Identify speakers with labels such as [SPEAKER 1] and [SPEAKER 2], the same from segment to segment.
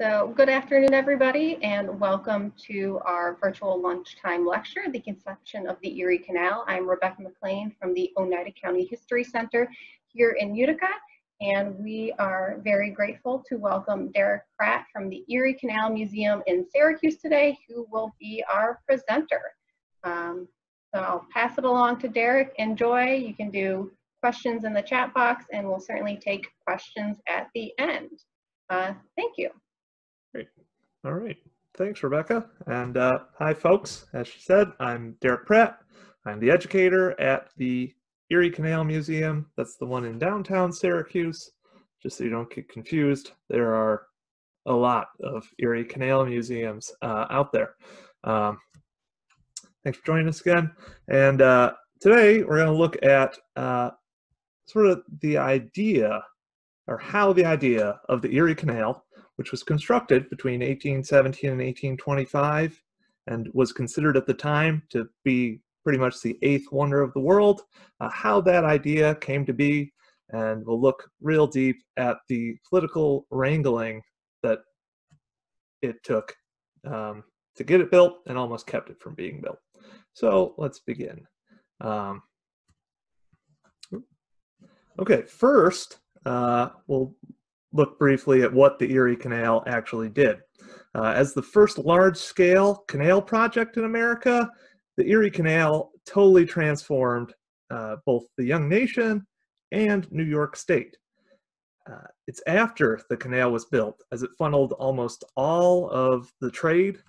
[SPEAKER 1] So good afternoon, everybody, and welcome to our virtual lunchtime lecture, The Conception of the Erie Canal. I'm Rebecca McLean from the Oneida County History Center here in Utica, and we are very grateful to welcome Derrick Pratt from the Erie Canal Museum in Syracuse today, who will be our presenter. So I'll pass it along to Derrick. Enjoy. You can do questions in the chat box, and we'll certainly take questions at the end. Thank you.
[SPEAKER 2] Great. All right. Thanks, Rebecca. And hi, folks. As she said, I'm Derrick Pratt. I'm the educator at the Erie Canal Museum. That's the one in downtown Syracuse. Just so you don't get confused, there are a lot of Erie Canal museums out there. Thanks for joining us again. And today we're going to look at sort of the idea, or how the idea of the Erie Canal, which was constructed between 1817 and 1825 and was considered at the time to be pretty much the eighth wonder of the world, how that idea came to be, and we'll look real deep at the political wrangling that it took to get it built and almost kept it from being built. So let's begin. Okay, first, we'll look briefly at what the Erie Canal actually did. As the first large-scale canal project in America, the Erie Canal totally transformed both the young nation and New York State. It's after the canal was built, as it funneled almost all of the trade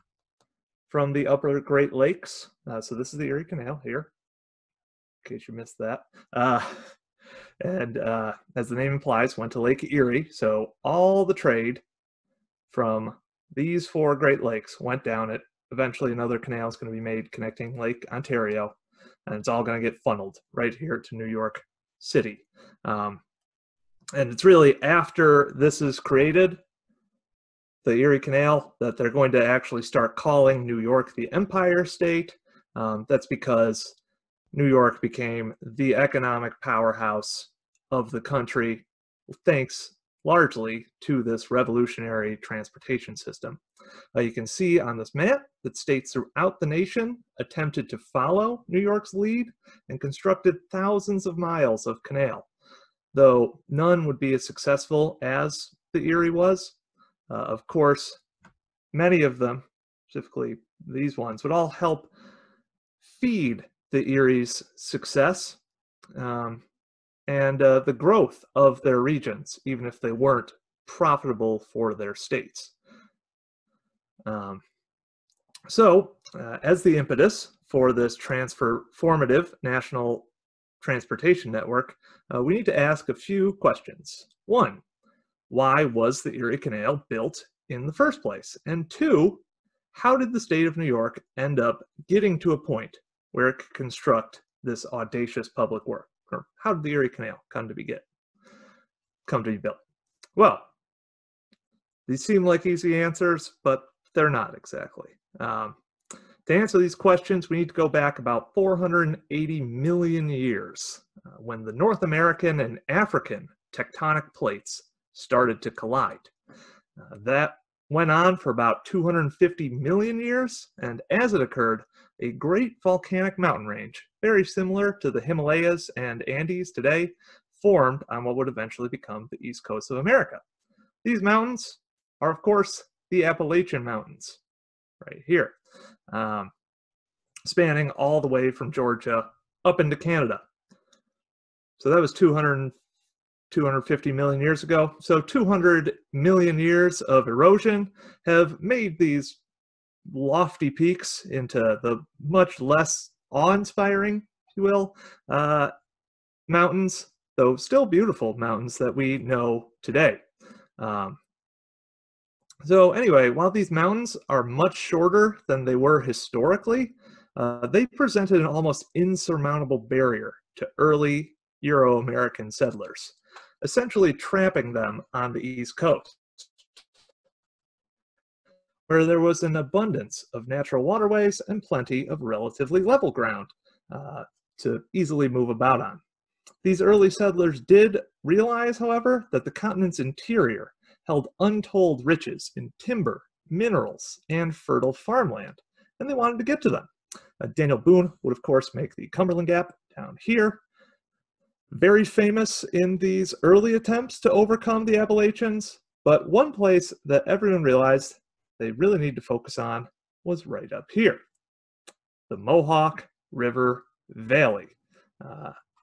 [SPEAKER 2] from the upper Great Lakes. So this is the Erie Canal here, in case you missed that. And as the name implies, went to Lake Erie. So all the trade from these four Great Lakes went down it. Eventually another canal is going to be made connecting Lake Ontario, and it's all going to get funneled right here to New York City. And it's really after this is created, the Erie Canal, that they're going to actually start calling New York the Empire State. That's because New York became the economic powerhouse of the country, thanks largely to this revolutionary transportation system. You can see on this map that states throughout the nation attempted to follow New York's lead and constructed thousands of miles of canal, though none would be as successful as the Erie was. Of course, many of them, specifically these ones, would all help feed the Erie's success and the growth of their regions, even if they weren't profitable for their states. As the impetus for this transformative national transportation network, we need to ask a few questions. One, why was the Erie Canal built in the first place? And two, how did the state of New York end up getting to a point where it could construct this audacious public work? Or how did the Erie Canal come to be built? Well, these seem like easy answers, but they're not exactly. To answer these questions, we need to go back about 480 million years, when the North American and African tectonic plates started to collide. That went on for about 250 million years, and as it occurred, a great volcanic mountain range, very similar to the Himalayas and Andes today, formed on what would eventually become the east coast of America. These mountains are, of course, the Appalachian Mountains, right here, spanning all the way from Georgia up into Canada. So that was 250 million years ago. So 200 million years of erosion have made these lofty peaks into the much less awe-inspiring, if you will, mountains, though still beautiful mountains that we know today. So anyway, while these mountains are much shorter than they were historically, they presented an almost insurmountable barrier to early Euro-American settlers, essentially trapping them on the East Coast, where there was an abundance of natural waterways and plenty of relatively level ground to easily move about on. These early settlers did realize, however, that the continent's interior held untold riches in timber, minerals, and fertile farmland, and they wanted to get to them. Daniel Boone would, of course, make the Cumberland Gap down here. Very famous in these early attempts to overcome the Appalachians, but one place that everyone realized they really need to focus on was right up here, the Mohawk River Valley.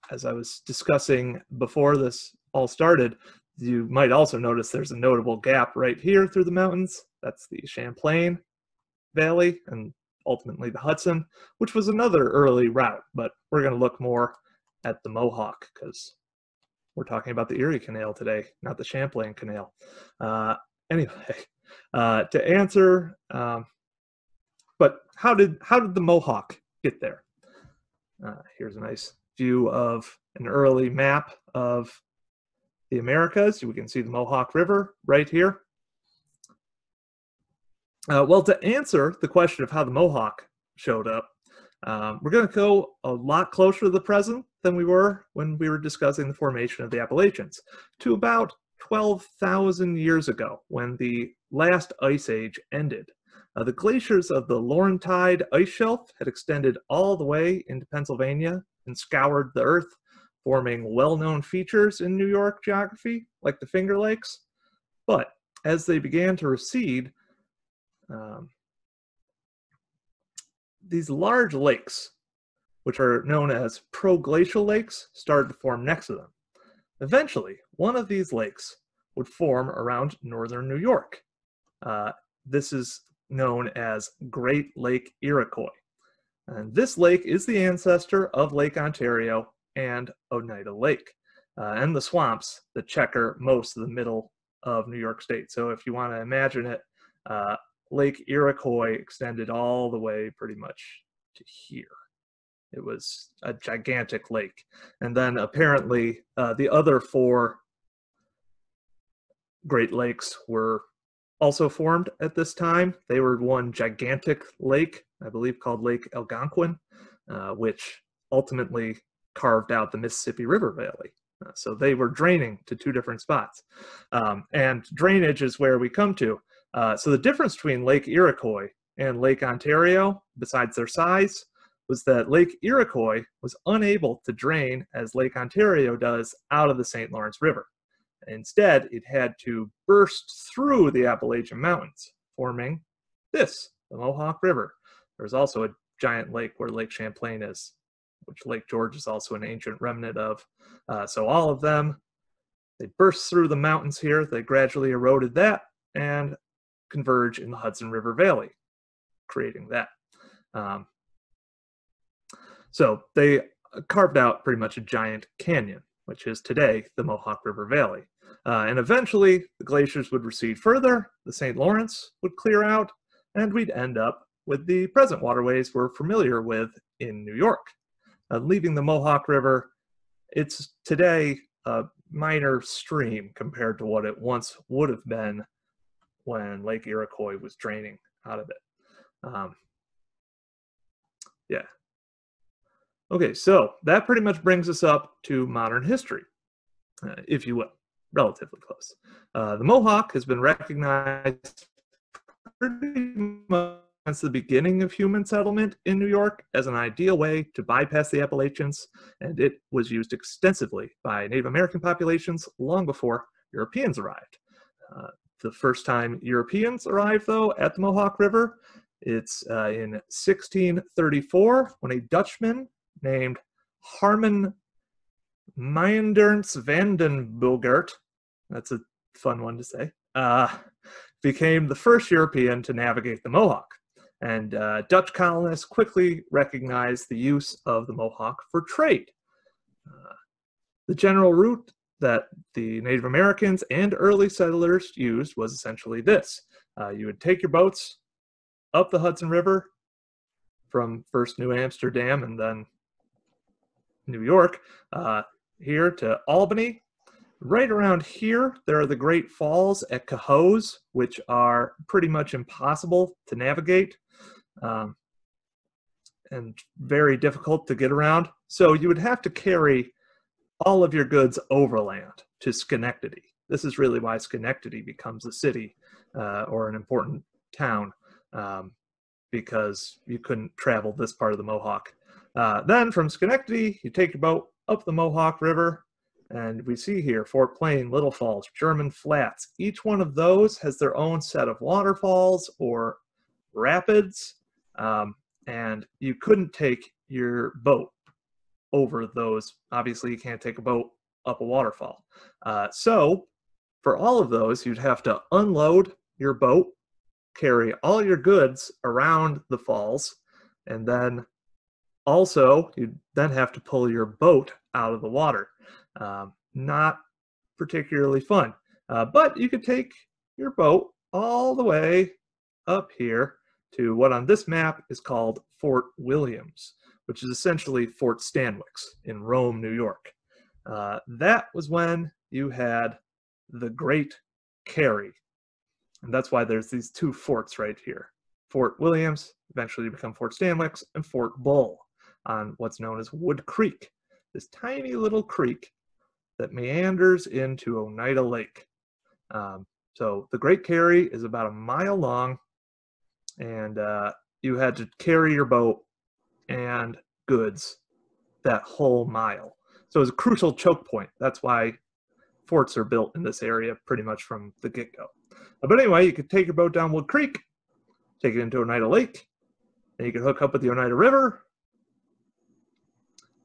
[SPEAKER 2] As I was discussing before this all started, you might also notice there's a notable gap right here through the mountains. That's the Champlain Valley and ultimately the Hudson, which was another early route, but we're going to look more at the Mohawk because we're talking about the Erie Canal today, not the Champlain Canal. Anyway, to answer, but how did the Mohawk get there? Here's a nice view of an early map of the Americas. We can see the Mohawk River right here. Well, to answer the question of how the Mohawk showed up, we're going to go a lot closer to the present than we were when we were discussing the formation of the Appalachians, to about 12,000 years ago, when the last ice age ended. The glaciers of the Laurentide ice shelf had extended all the way into Pennsylvania and scoured the earth, forming well-known features in New York geography, like the Finger Lakes. But as they began to recede, these large lakes, which are known as proglacial lakes, started to form next to them. Eventually, one of these lakes would form around northern New York. This is known as Great Lake Iroquois. And this lake is the ancestor of Lake Ontario and Oneida Lake, and the swamps that checker most of the middle of New York State. So if you want to imagine it, Lake Iroquois extended all the way pretty much to here. It was a gigantic lake. And then apparently the other four Great Lakes were also formed at this time. They were one gigantic lake, I believe called Lake Algonquin, which ultimately carved out the Mississippi River Valley. So they were draining to two different spots. And drainage is where we come to. So the difference between Lake Iroquois and Lake Ontario, besides their size, was that Lake Iroquois was unable to drain as Lake Ontario does out of the St. Lawrence River. Instead, it had to burst through the Appalachian Mountains, forming this, the Mohawk River. There's also a giant lake where Lake Champlain is, which Lake George is also an ancient remnant of. So all of them, they burst through the mountains here, they gradually eroded that, and converge in the Hudson River Valley, creating that. So they carved out pretty much a giant canyon, which is today the Mohawk River Valley. And eventually, the glaciers would recede further, the St. Lawrence would clear out, and we'd end up with the present waterways we're familiar with in New York. Leaving the Mohawk River, it's today a minor stream compared to what it once would have been when Lake Iroquois was draining out of it. Yeah. Okay, so that pretty much brings us up to modern history, if you will, relatively close. The Mohawk has been recognized pretty much since the beginning of human settlement in New York as an ideal way to bypass the Appalachians, and it was used extensively by Native American populations long before Europeans arrived. The first time Europeans arrived, though, at the Mohawk River, it's in 1634 when a Dutchman named Harman Meyenderns van den Bulgert, that's a fun one to say, became the first European to navigate the Mohawk. And Dutch colonists quickly recognized the use of the Mohawk for trade. The general route that the Native Americans and early settlers used was essentially this. You would take your boats up the Hudson River from first New Amsterdam and then New York, here to Albany. Right around here, there are the Great Falls at Cohoes, which are pretty much impossible to navigate and very difficult to get around. So you would have to carry all of your goods overland to Schenectady, This is really why Schenectady becomes a city or an important town, because you couldn't travel this part of the Mohawk. Then from Schenectady, you take your boat up the Mohawk River, and we see here Fort Plain, Little Falls, German Flats. Each one of those has their own set of waterfalls or rapids, and you couldn't take your boat over those. Obviously, you can't take a boat up a waterfall. So for all of those, you'd have to unload your boat, carry all your goods around the falls, and then also you'd then have to pull your boat out of the water. Not particularly fun, but you could take your boat all the way up here to what on this map is called Fort Williams, which is essentially Fort Stanwix in Rome, New York. That was when you had the Great Carry. And that's why there's these two forts right here. Fort Williams eventually become Fort Stanwix, and Fort Bull on what's known as Wood Creek, this tiny little creek that meanders into Oneida Lake. So the Great Carry is about a mile long, and you had to carry your boat and goods that whole mile. So it was a crucial choke point. That's why forts are built in this area pretty much from the get-go. But anyway, you could take your boat down Wood Creek, take it into Oneida Lake, and you could hook up with the Oneida River,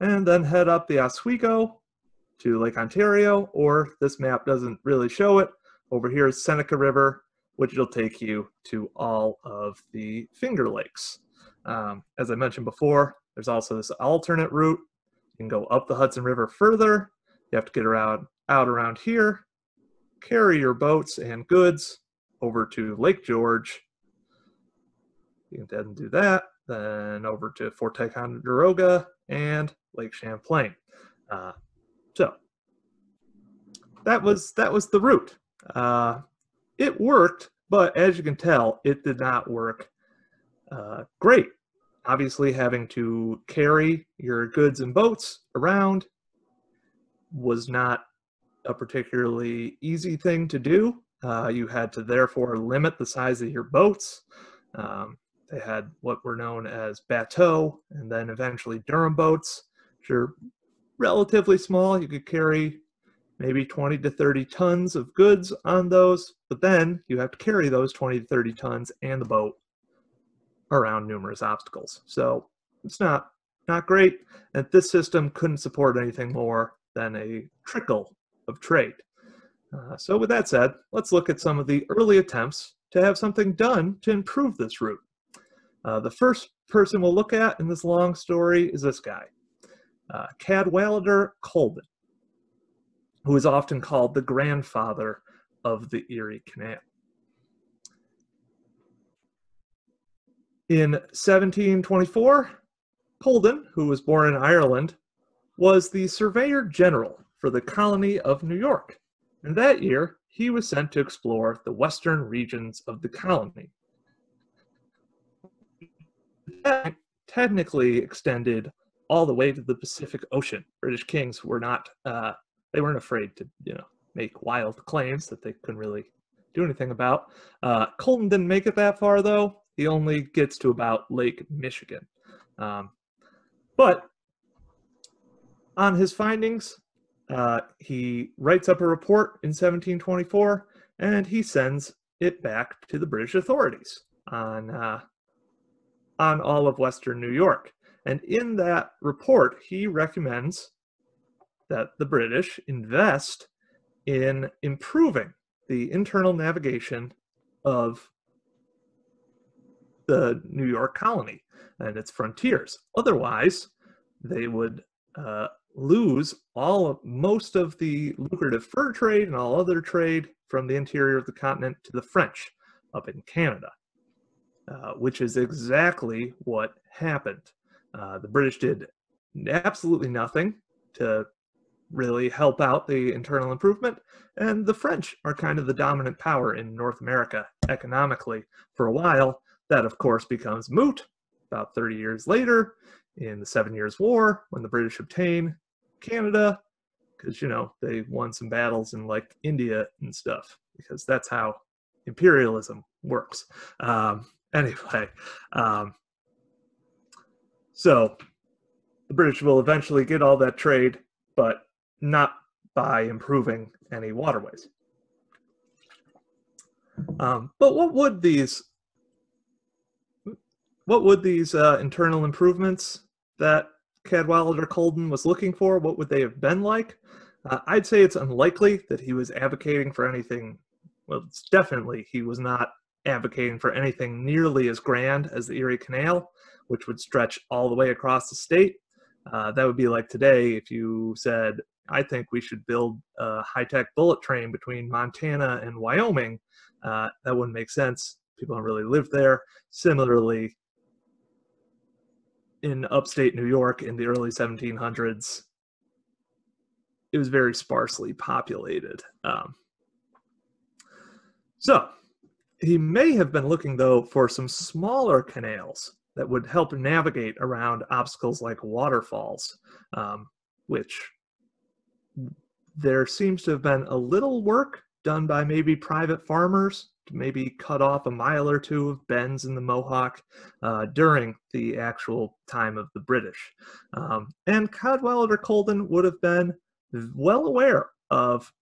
[SPEAKER 2] and then head up the Oswego to Lake Ontario, or this map doesn't really show it. Over here is Seneca River, which will take you to all of the Finger Lakes. As I mentioned before, there's also this alternate route. You can go up the Hudson River further. You have to get out around here, carry your boats and goods over to Lake George. You can then do that, then over to Fort Ticonderoga and Lake Champlain. So that was the route. It worked, but as you can tell, it did not work great. Obviously, having to carry your goods and boats around was not a particularly easy thing to do. You had to therefore limit the size of your boats. They had what were known as bateaux, and then eventually Durham boats, which are relatively small. You could carry maybe 20 to 30 tons of goods on those, but then you have to carry those 20 to 30 tons and the boat around numerous obstacles. So it's not great, and this system couldn't support anything more than a trickle of trade. So with that said, let's look at some of the early attempts to have something done to improve this route. The first person we'll look at in this long story is this guy, Cadwallader Colden, who is often called the grandfather of the Erie Canal. In 1724, Colden, who was born in Ireland, was the Surveyor General for the colony of New York, and that year he was sent to explore the western regions of the colony. That technically extended all the way to the Pacific Ocean. British kings were not, they weren't afraid to, make wild claims that they couldn't really do anything about. Colden didn't make it that far, though. He only gets to about Lake Michigan. But on his findings, he writes up a report in 1724, and he sends it back to the British authorities on all of Western New York. And in that report, he recommends that the British invest in improving the internal navigation of the New York colony and its frontiers. Otherwise, they would lose most of the lucrative fur trade and all other trade from the interior of the continent to the French up in Canada, which is exactly what happened. The British did absolutely nothing to really help out the internal improvement, and the French are kind of the dominant power in North America economically for a while. That, of course, becomes moot about 30 years later in the 7 Years' War, when the British obtain Canada, because, you know, they won some battles in like India and stuff, because that's how imperialism works. Anyway, so the British will eventually get all that trade, but not by improving any waterways. But what would these internal improvements that Cadwallader Colden was looking for, what would they have been like? I'd say it's unlikely that he was advocating for anything. Well, it's definitely he was not advocating for anything nearly as grand as the Erie Canal, which would stretch all the way across the state. That would be like today if you said, I think we should build a high-tech bullet train between Montana and Wyoming. That wouldn't make sense. People don't really live there. Similarly, in upstate New York in the early 1700s, it was very sparsely populated. So he may have been looking, though, for some smaller canals that would help navigate around obstacles like waterfalls, which there seems to have been a little work done by maybe private farmers to maybe cut off a mile or two of bends in the Mohawk during the actual time of the British. And Cadwallader Colden would have been well aware of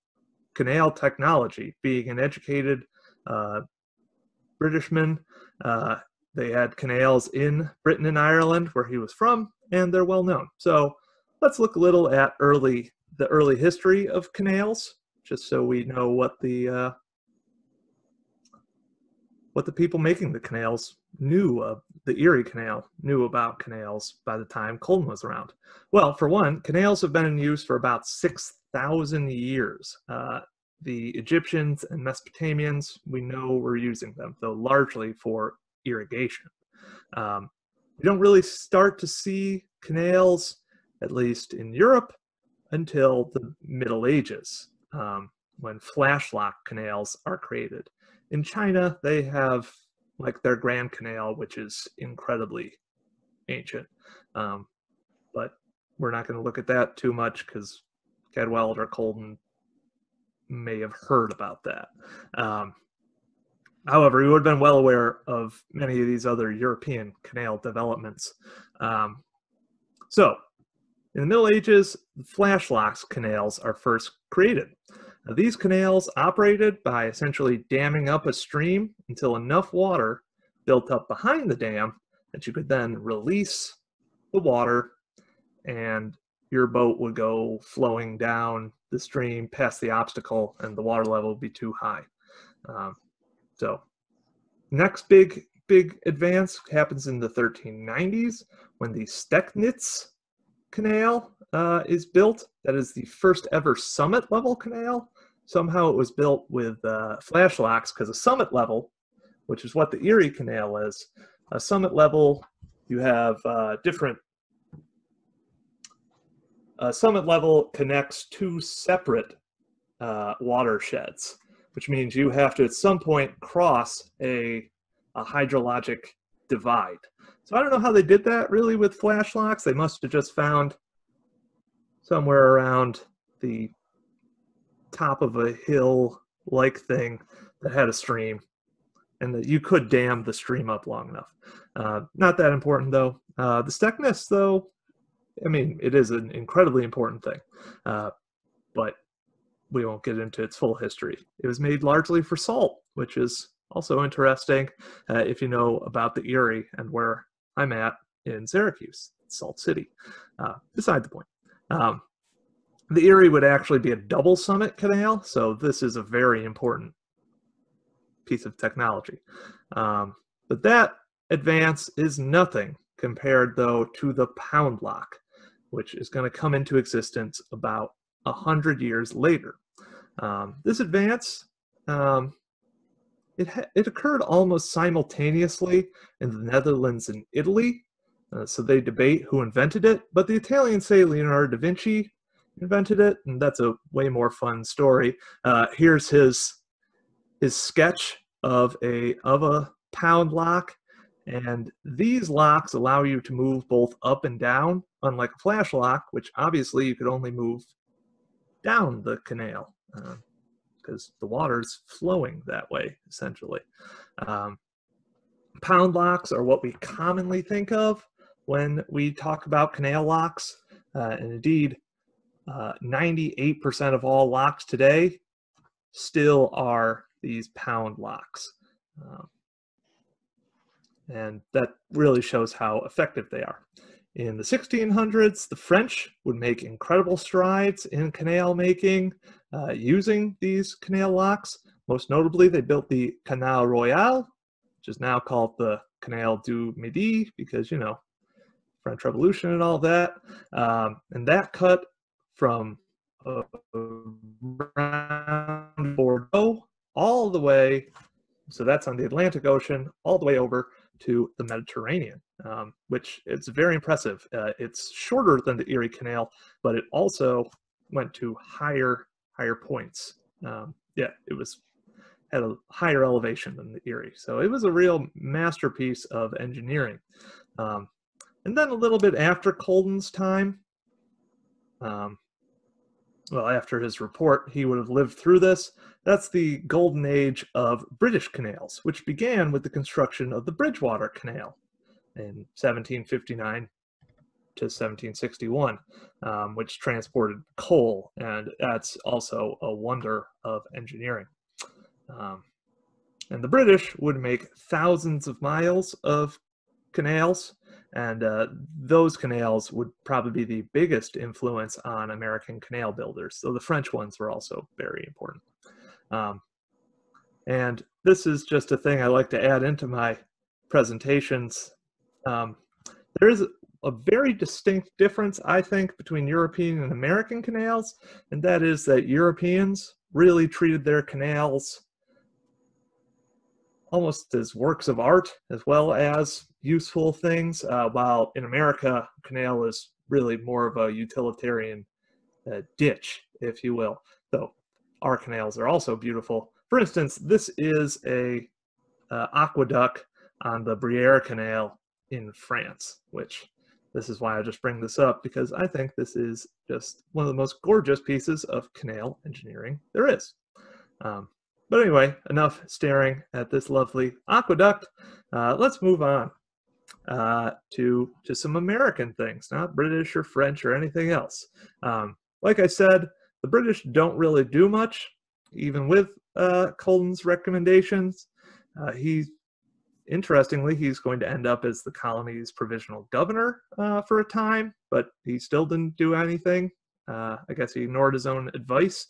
[SPEAKER 2] canal technology, being an educated Britishman. They had canals in Britain and Ireland, where he was from, and they're well known. So let's look a little at the early history of canals, just so we know what the people making the canals knew the Erie Canal knew about canals by the time Colden was around. Well, for one, canals have been in use for about 6,000 years. The Egyptians and Mesopotamians, we know, were using them, though largely for irrigation. We don't really start to see canals, at least in Europe, until the Middle Ages, when flashlock canals are created. In China, they have like their Grand Canal, which is incredibly ancient. But we're not going to look at that too much because Cadwallader Colden may have heard about that. However, he would have been well aware of many of these other European canal developments. So, in the Middle Ages, flashlock canals are first created. Now, these canals operated by essentially damming up a stream until enough water built up behind the dam that you could then release the water and your boat would go flowing down the stream past the obstacle and the water level would be too high. So next big advance happens in the 1390s when the Stecknitz Canal is built. That is the first ever summit level canal. Somehow it was built with flashlocks because a summit level, which is what the Erie Canal is, a summit level, you have different. A summit level connects two separate watersheds, which means you have to at some point cross a hydrologic divide. So I don't know how they did that really with flashlocks. They must have just found somewhere around the top of a hill-like thing that had a stream, and that you could dam the stream up long enough. Not that important, though. The Stecknitz, though, I mean, it is an incredibly important thing, but we won't get into its full history. It was made largely for salt, which is also interesting if you know about the Erie and where I'm at in Syracuse, Salt City. Beside the point. The Erie would actually be a double summit canal, so this is a very important piece of technology. But that advance is nothing compared, though, to the pound lock, which is going to come into existence about 100 years later. This advance, it occurred almost simultaneously in the Netherlands and Italy, so they debate who invented it, but the Italians say Leonardo da Vinci invented it, and that's a way more fun story. Here's his sketch of a pound lock, and these locks allow you to move both up and down, unlike a flash lock, which obviously you could only move down the canal because the water's flowing that way, essentially. Pound locks are what we commonly think of when we talk about canal locks. And indeed, 98% of all locks today still are these pound locks. And that really shows how effective they are. In the 1600s, the French would make incredible strides in canal making using these canal locks. Most notably, they built the Canal Royal, which is now called the Canal du Midi because, you know, French Revolution and all that. And that cut from around Bordeaux all the way, so that's on the Atlantic Ocean, all the way over to the Mediterranean, which it's very impressive. It's shorter than the Erie Canal, but it also went to higher points. Yeah, it had a higher elevation than the Erie. So it was a real masterpiece of engineering. And then a little bit after Colden's time, well, after his report, he would have lived through this. That's the golden age of British canals, which began with the construction of the Bridgewater Canal in 1759 to 1761, which transported coal, and that's also a wonder of engineering. And the British would make thousands of miles of canals, and those canals would probably be the biggest influence on American canal builders, though the French ones were also very important. And this is just a thing I like to add into my presentations. There is a very distinct difference, I think, between European and American canals, and that is that Europeans really treated their canals almost as works of art as well as useful things, while in America, canal is really more of a utilitarian ditch, if you will, though our canals are also beautiful. For instance, this is a aqueduct on the Brière Canal in France, which this is why I just bring this up, because I think this is just one of the most gorgeous pieces of canal engineering there is. But anyway, enough staring at this lovely aqueduct. Let's move on to some American things, not British or French or anything else. Like I said, the British don't really do much, even with Colden's recommendations. Interestingly, he's going to end up as the colony's provisional governor for a time, but he still didn't do anything. I guess he ignored his own advice.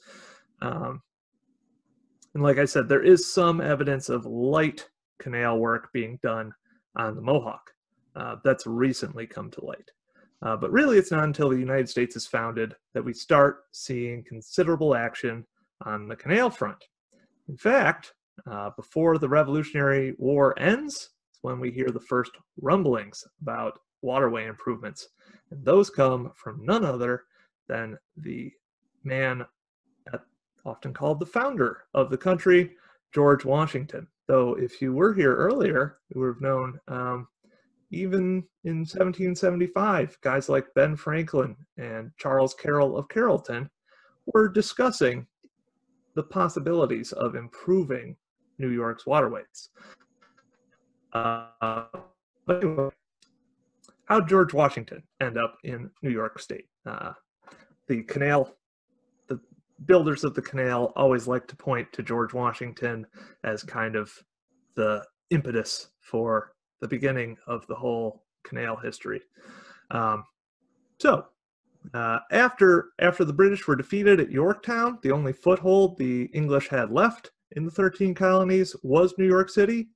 [SPEAKER 2] And like I said, there is some evidence of light canal work being done on the Mohawk. That's recently come to light. But really, it's not until the United States is founded that we start seeing considerable action on the canal front. In fact, before the Revolutionary War ends, it's when we hear the first rumblings about waterway improvements. And those come from none other than the man often called the founder of the country, George Washington. Though if you were here earlier, you would have known even in 1775, guys like Ben Franklin and Charles Carroll of Carrollton were discussing the possibilities of improving New York's waterways. But anyway, how'd George Washington end up in New York State? The builders of the canal always like to point to George Washington as kind of the impetus for the beginning of the whole canal history. So after the British were defeated at Yorktown, the only foothold the English had left in the 13 colonies was New York City.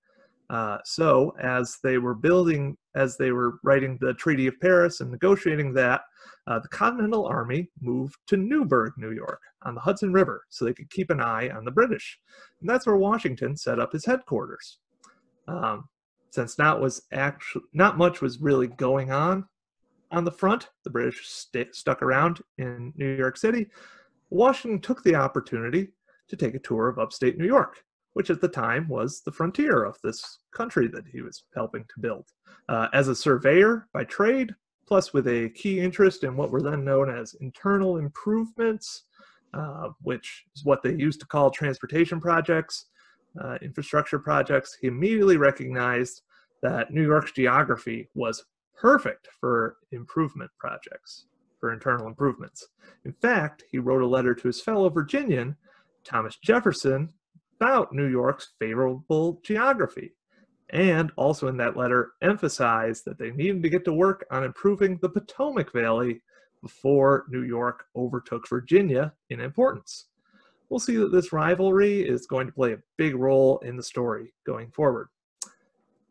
[SPEAKER 2] So as they were writing the Treaty of Paris and negotiating that, the Continental Army moved to Newburgh, New York, on the Hudson River, so they could keep an eye on the British. And that's where Washington set up his headquarters. Since not much was really going on the front, the British stuck around in New York City. Washington took the opportunity to take a tour of upstate New York, which at the time was the frontier of this country that he was helping to build. As a surveyor by trade, plus with a key interest in what were then known as internal improvements, which is what they used to call transportation projects, infrastructure projects. He immediately recognized that New York's geography was perfect for improvement projects, for internal improvements. In fact, he wrote a letter to his fellow Virginian, Thomas Jefferson, about New York's favorable geography, and also in that letter emphasized that they needed to get to work on improving the Potomac Valley before New York overtook Virginia in importance. We'll see that this rivalry is going to play a big role in the story going forward.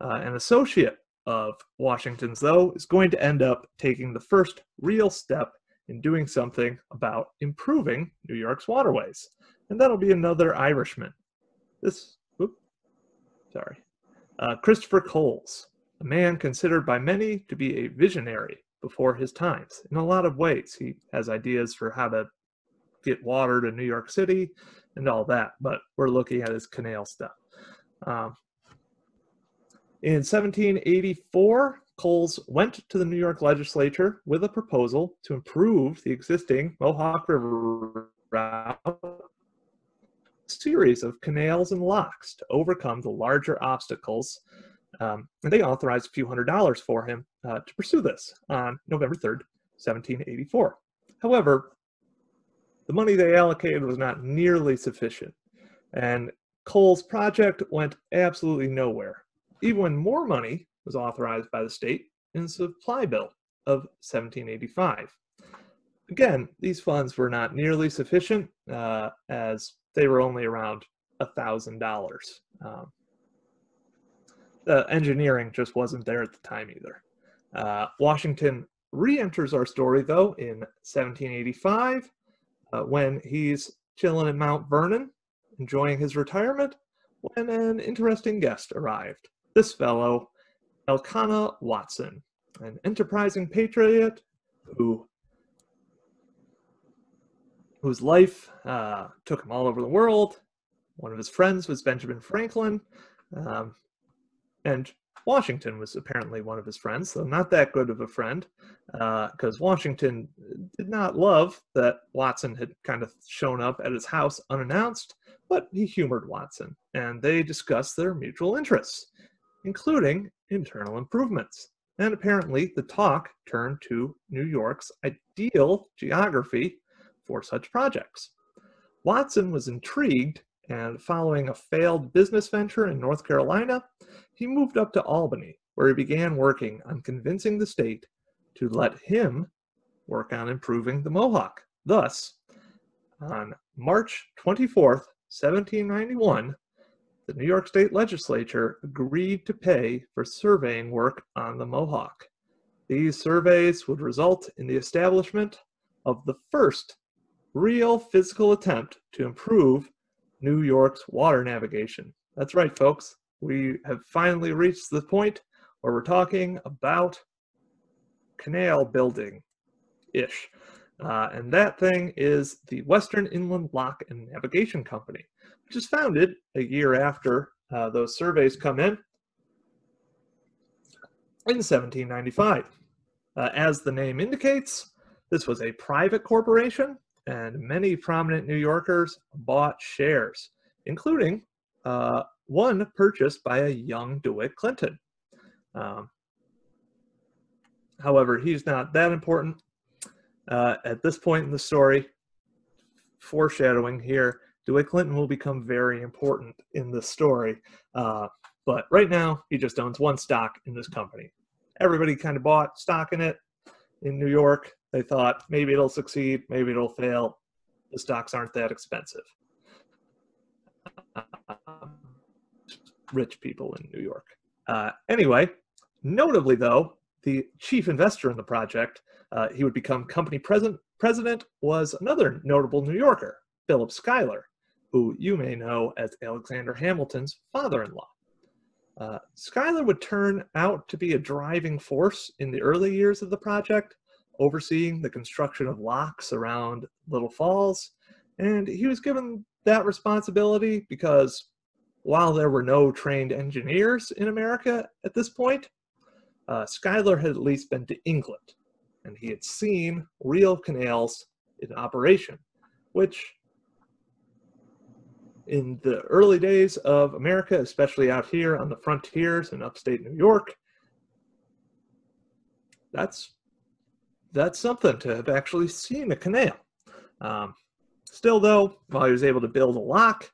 [SPEAKER 2] An associate of Washington's, though, is going to end up taking the first real step in doing something about improving New York's waterways. And that'll be another Irishman. Christopher Coles, a man considered by many to be a visionary before his times. In a lot of ways, he has ideas for how to get water to New York City and all that, but we're looking at his canal stuff. In 1784, Coles went to the New York legislature with a proposal to improve the existing Mohawk River route, a series of canals and locks to overcome the larger obstacles, and they authorized a few $100s for him to pursue this on November 3rd, 1784. However, the money they allocated was not nearly sufficient, and Coles' project went absolutely nowhere, even when more money was authorized by the state in the Supply Bill of 1785. Again, these funds were not nearly sufficient, as they were only around $1,000. The engineering just wasn't there at the time either. Washington re-enters our story, though, in 1785, when he's chilling in Mount Vernon, enjoying his retirement, when an interesting guest arrived. This fellow, Elkanah Watson, an enterprising patriot whose life took him all over the world. One of his friends was Benjamin Franklin, and Washington was apparently one of his friends, though not that good of a friend, because Washington did not love that Watson had kind of shown up at his house unannounced, but he humored Watson, and they discussed their mutual interests, including internal improvements. And apparently the talk turned to New York's ideal geography for such projects. Watson was intrigued, and following a failed business venture in North Carolina, he moved up to Albany, where he began working on convincing the state to let him work on improving the Mohawk. Thus, on March 24th, 1791, the New York State Legislature agreed to pay for surveying work on the Mohawk. These surveys would result in the establishment of the first real physical attempt to improve New York's water navigation. That's right, folks. We have finally reached the point where we're talking about canal building-ish. And that thing is the Western Inland Lock and Navigation Company, which is founded a year after those surveys come in 1795. As the name indicates, this was a private corporation, and many prominent New Yorkers bought shares, including one purchased by a young Dewitt Clinton. However, he's not that important. At this point in the story, foreshadowing here, Dewitt Clinton will become very important in this story. But right now, he just owns one stock in this company. Everybody kind of bought stock in it in New York. They thought maybe it'll succeed, maybe it'll fail. The stocks aren't that expensive. Rich people in New York. Anyway, notably though, the chief investor in the project, he would become company president, was another notable New Yorker, Philip Schuyler, who you may know as Alexander Hamilton's father-in-law. Schuyler would turn out to be a driving force in the early years of the project, overseeing the construction of locks around Little Falls, and he was given that responsibility because while there were no trained engineers in America at this point, Schuyler had at least been to England, and he had seen real canals in operation. which in the early days of America, especially out here on the frontiers in upstate New York, that's something to have actually seen a canal. Still though, while he was able to build a lock,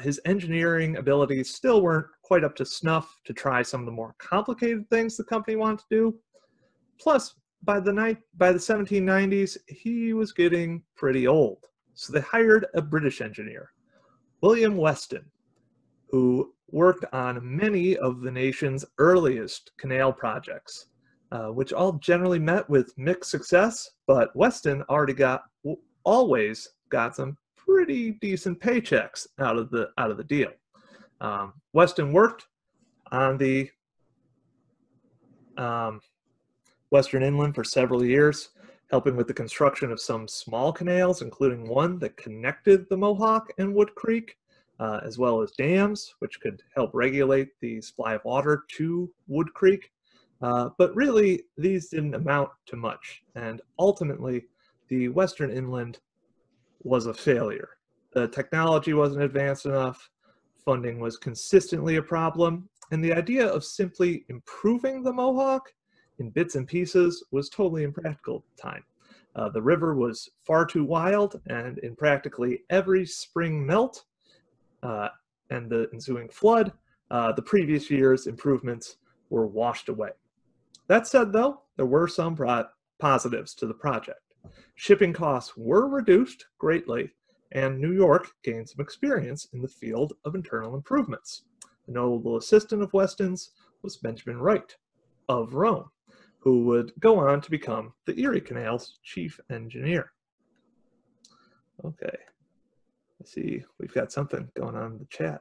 [SPEAKER 2] his engineering abilities still weren't quite up to snuff to try some of the more complicated things the company wanted to do. Plus, by the 1790s, he was getting pretty old. So they hired a British engineer, William Weston, who worked on many of the nation's earliest canal projects, which all generally met with mixed success, but Weston always got some pretty decent paychecks out of the deal. Weston worked on the Western Inland for several years, helping with the construction of some small canals, including one that connected the Mohawk and Wood Creek, as well as dams, which could help regulate the supply of water to Wood Creek. But really, these didn't amount to much, and ultimately, the Western Inland was a failure. The technology wasn't advanced enough, funding was consistently a problem, and the idea of simply improving the Mohawk in bits and pieces was totally impractical at the time. The river was far too wild, and in practically every spring melt and the ensuing flood, the previous year's improvements were washed away. That said, though, there were some positives to the project. Shipping costs were reduced greatly, and New York gained some experience in the field of internal improvements. The notable assistant of Weston's was Benjamin Wright of Rome, who would go on to become the Erie Canal's chief engineer. Okay, I see we've got something going on in the chat.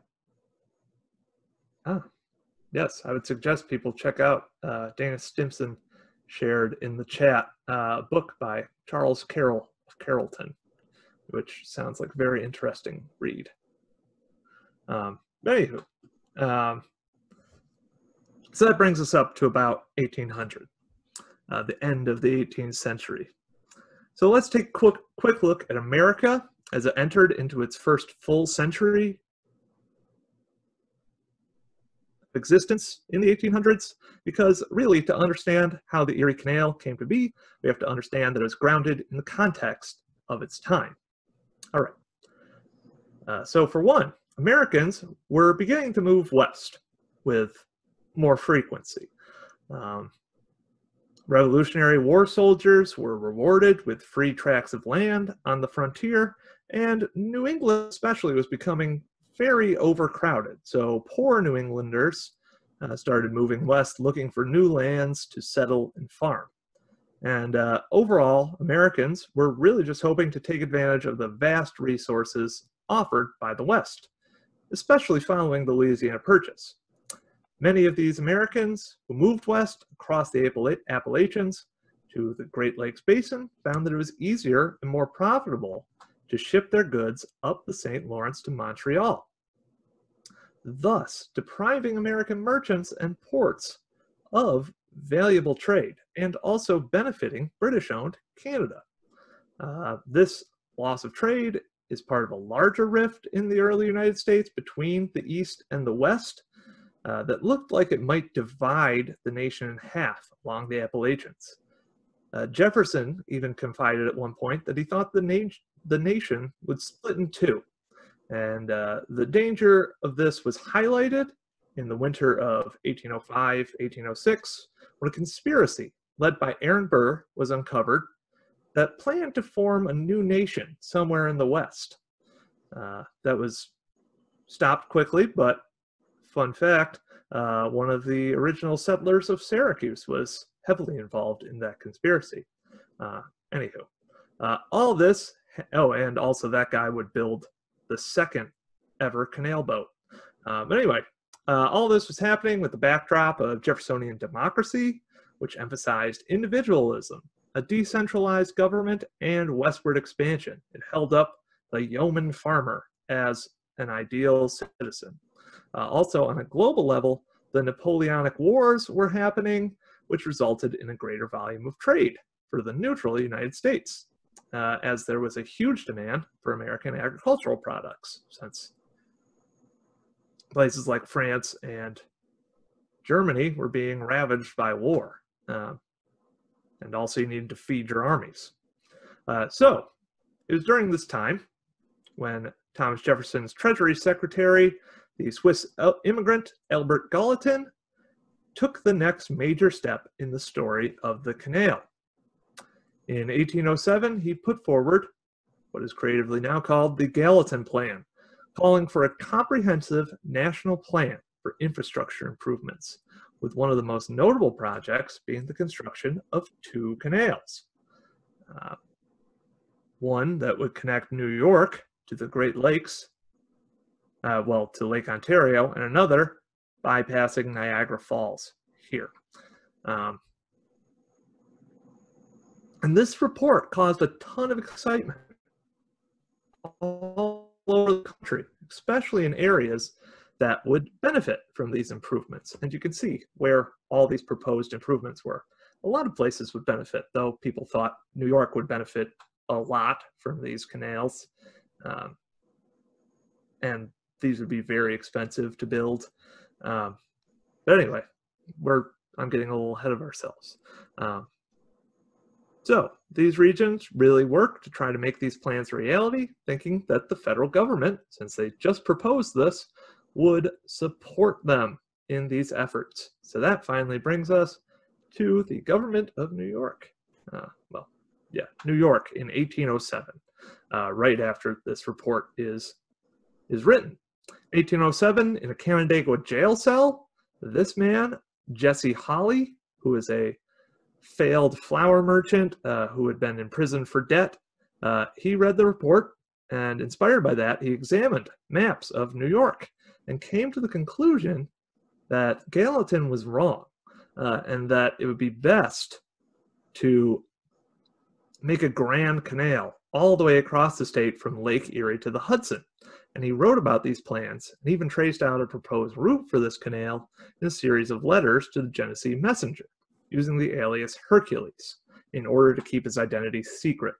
[SPEAKER 2] Yes, I would suggest people check out Dana Stimson shared in the chat a book by Charles Carroll of Carrollton, which sounds like a very interesting read. Anywho, so that brings us up to about 1800, the end of the 18th century. So let's take a quick look at America as it entered into its first full century existence in the 1800s, because really to understand how the Erie Canal came to be, we have to understand that it was grounded in the context of its time. All right. So for one, Americans were beginning to move west with more frequency. Revolutionary War soldiers were rewarded with free tracts of land on the frontier, and New England especially was becoming very overcrowded. So poor New Englanders started moving west looking for new lands to settle and farm. And overall, Americans were really just hoping to take advantage of the vast resources offered by the West, especially following the Louisiana Purchase. Many of these Americans who moved west across the Appalachians to the Great Lakes Basin found that it was easier and more profitable to ship their goods up the St. Lawrence to Montreal, thus depriving American merchants and ports of valuable trade and also benefiting British-owned Canada. This loss of trade is part of a larger rift in the early United States between the East and the West that looked like it might divide the nation in half along the Appalachians. Jefferson even confided at one point that he thought the nation would split in two. And the danger of this was highlighted in the winter of 1805-1806, when a conspiracy led by Aaron Burr was uncovered that planned to form a new nation somewhere in the West. That was stopped quickly, but fun fact, one of the original settlers of Syracuse was heavily involved in that conspiracy. Anywho, all this, and also that guy would build the second ever canal boat. But anyway, all this was happening with the backdrop of Jeffersonian democracy, which emphasized individualism, a decentralized government, and westward expansion. It held up the yeoman farmer as an ideal citizen. Also, on a global level, the Napoleonic Wars were happening, which resulted in a greater volume of trade for the neutral United States. as there was a huge demand for American agricultural products, since places like France and Germany were being ravaged by war, and also you needed to feed your armies. So it was during this time when Thomas Jefferson's Treasury Secretary, the Swiss immigrant Albert Gallatin, took the next major step in the story of the canal. In 1807, he put forward what is creatively now called the Gallatin Plan, calling for a comprehensive national plan for infrastructure improvements, with one of the most notable projects being the construction of 2 canals. One that would connect New York to the Great Lakes, to Lake Ontario, and another bypassing Niagara Falls here. And this report caused a ton of excitement all over the country, especially in areas that would benefit from these improvements. And you can see where all these proposed improvements were. A lot of places would benefit, though people thought New York would benefit a lot from these canals. And these would be very expensive to build. But anyway, I'm getting a little ahead of ourselves. So these regions really worked to try to make these plans a reality, thinking that the federal government, since they just proposed this, would support them in these efforts. So that finally brings us to the government of New York. New York in 1807, right after this report is written. 1807, in a Canandaigua jail cell, this man, Jesse Hawley, who is a failed flour merchant who had been imprisoned for debt, he read the report, and inspired by that, he examined maps of New York and came to the conclusion that Gallatin was wrong, and that it would be best to make a grand canal all the way across the state from Lake Erie to the Hudson. And he wrote about these plans and even traced out a proposed route for this canal in a series of letters to the Genesee Messenger, using the alias Hercules in order to keep his identity secret,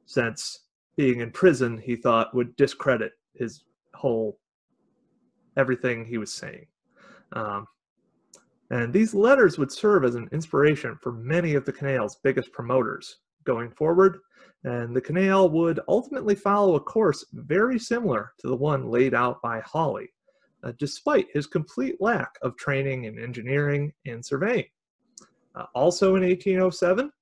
[SPEAKER 2] since being in prison, he thought, would discredit his everything he was saying. And these letters would serve as an inspiration for many of the canal's biggest promoters going forward, and the canal would ultimately follow a course very similar to the one laid out by Hawley, despite his complete lack of training in engineering and surveying. Also in 1807,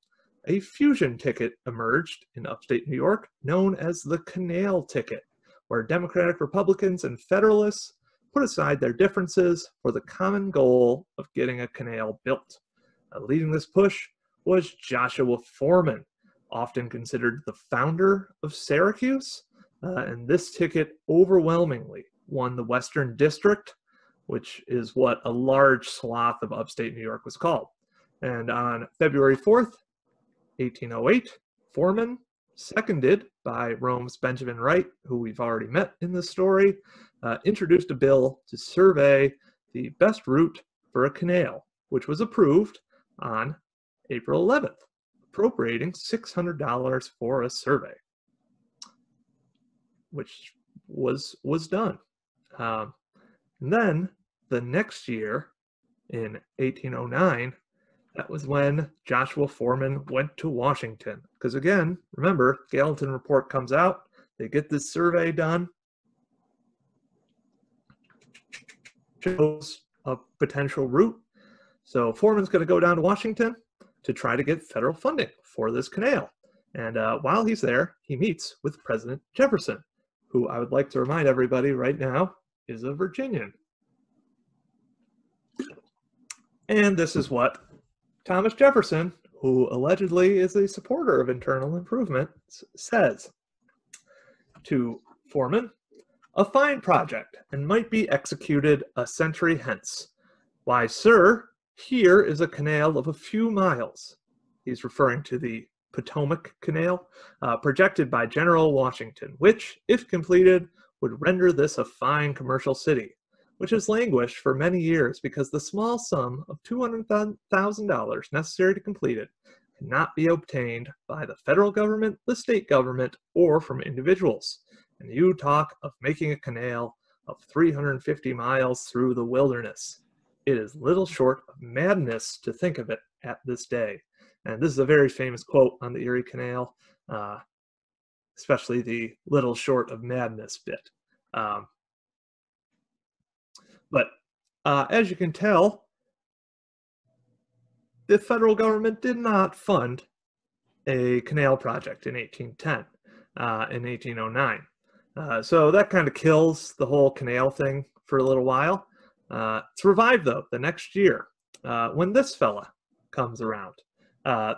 [SPEAKER 2] a fusion ticket emerged in upstate New York known as the Canal Ticket, where Democratic Republicans and Federalists put aside their differences for the common goal of getting a canal built. Leading this push was Joshua Foreman, often considered the founder of Syracuse, and this ticket overwhelmingly won the Western District, which is what a large swath of upstate New York was called. And on February 4th, 1808, Foreman, seconded by Rome's Benjamin Wright, who we've already met in this story, introduced a bill to survey the best route for a canal, which was approved on April 11th, appropriating $600 for a survey, which was done. And then the next year, in 1809, that was when Joshua Foreman went to Washington. Because again, remember, Gallatin report comes out, they get this survey done, shows a potential route. So Foreman's going to go down to Washington to try to get federal funding for this canal. And while he's there, he meets with President Jefferson, who I would like to remind everybody right now is a Virginian. And this is what Thomas Jefferson, who allegedly is a supporter of internal improvement, says to Foreman: "A fine project, and might be executed a century hence. Why, sir, here is a canal of a few miles." He's referring to the Potomac Canal, projected by General Washington, which, if completed, would render this a fine commercial city, which has languished for many years because the small sum of $200,000 necessary to complete it cannot be obtained by the federal government, the state government, or from individuals. And you talk of making a canal of 350 miles through the wilderness. It is little short of madness to think of it at this day. And this is a very famous quote on the Erie Canal, especially the little short of madness bit. But as you can tell, the federal government did not fund a canal project in 1810, in 1809. So that kind of kills the whole canal thing for a little while. It's revived, though, the next year when this fella comes around.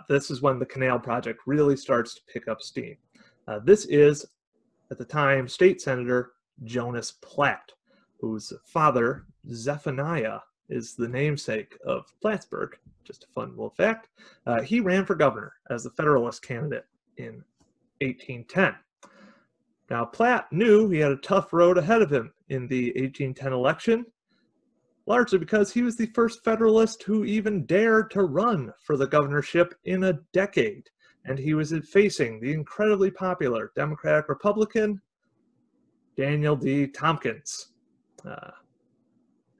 [SPEAKER 2] This is when the canal project really starts to pick up steam. This is, at the time, State Senator Jonas Platt, whose father, Zephaniah, is the namesake of Plattsburgh. Just a fun little fact. He ran for governor as the Federalist candidate in 1810. Now, Platt knew he had a tough road ahead of him in the 1810 election, largely because he was the first Federalist who even dared to run for the governorship in a decade, and he was facing the incredibly popular Democratic Republican Daniel D. Tompkins,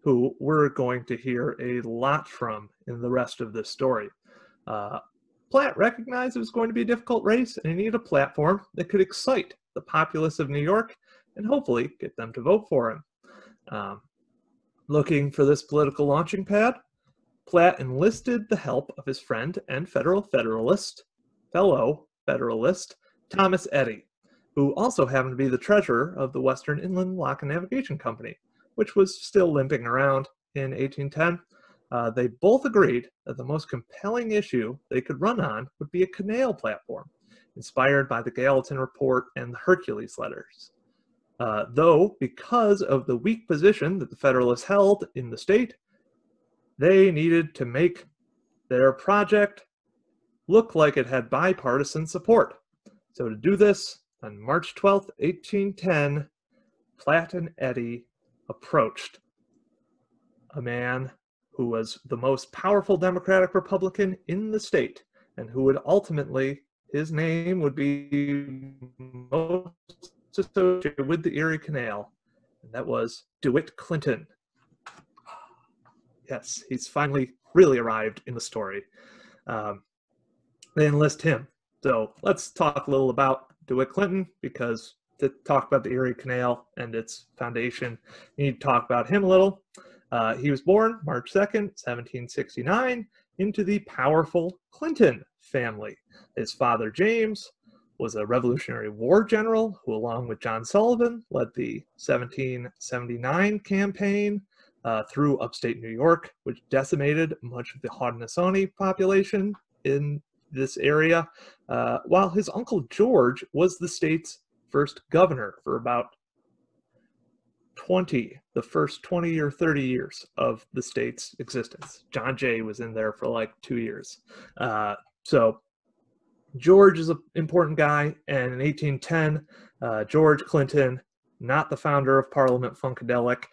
[SPEAKER 2] who we're going to hear a lot from in the rest of this story. Platt recognized it was going to be a difficult race, and he needed a platform that could excite the populace of New York and hopefully get them to vote for him. Looking for this political launching pad, Platt enlisted the help of his friend and fellow Federalist, Thomas Eddy, who also happened to be the treasurer of the Western Inland Lock and Navigation Company, which was still limping around in 1810. They both agreed that the most compelling issue they could run on would be a canal platform, inspired by the Gallatin Report and the Hercules letters. Though, because of the weak position that the Federalists held in the state, they needed to make their project look like it had bipartisan support. So to do this, on March 12, 1810, Platt and Eddy approached a man who was the most powerful Democratic Republican in the state, and who would ultimately, his name would be most associated with the Erie Canal, and that was Dewitt Clinton. Yes, he's finally really arrived in the story. They enlist him. So let's talk a little about Dewitt Clinton, because to talk about the Erie Canal and its foundation, you need to talk about him a little. He was born March 2nd, 1769, into the powerful Clinton family. His father, James, was a Revolutionary War general who, along with John Sullivan, led the 1779 campaign through upstate New York, which decimated much of the Haudenosaunee population in this area, while his uncle George was the state's first governor for about the first 20 or 30 years of the state's existence. John Jay was in there for like 2 years. So George is an important guy, and in 1810, George Clinton, not the founder of Parliament Funkadelic,